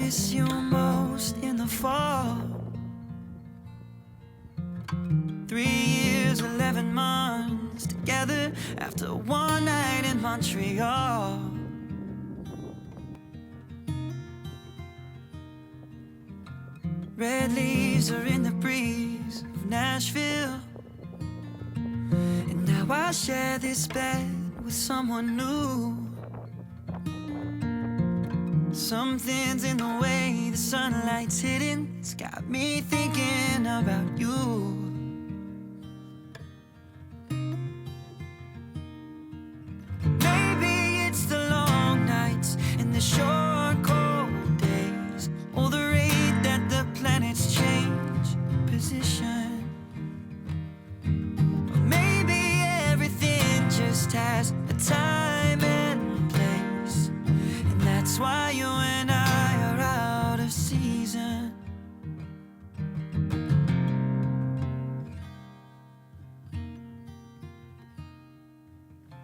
miss you most in the fall. 3 years, 11 months together after one night in Montreal. Red leaves are in the breeze of Nashville, and now I share this bed with someone new. Something's in the way the sunlight's hitting, it's got me thinking about you. Maybe it's the long nights and the short cold days, or the rate that the planets change position. Or maybe everything just has a time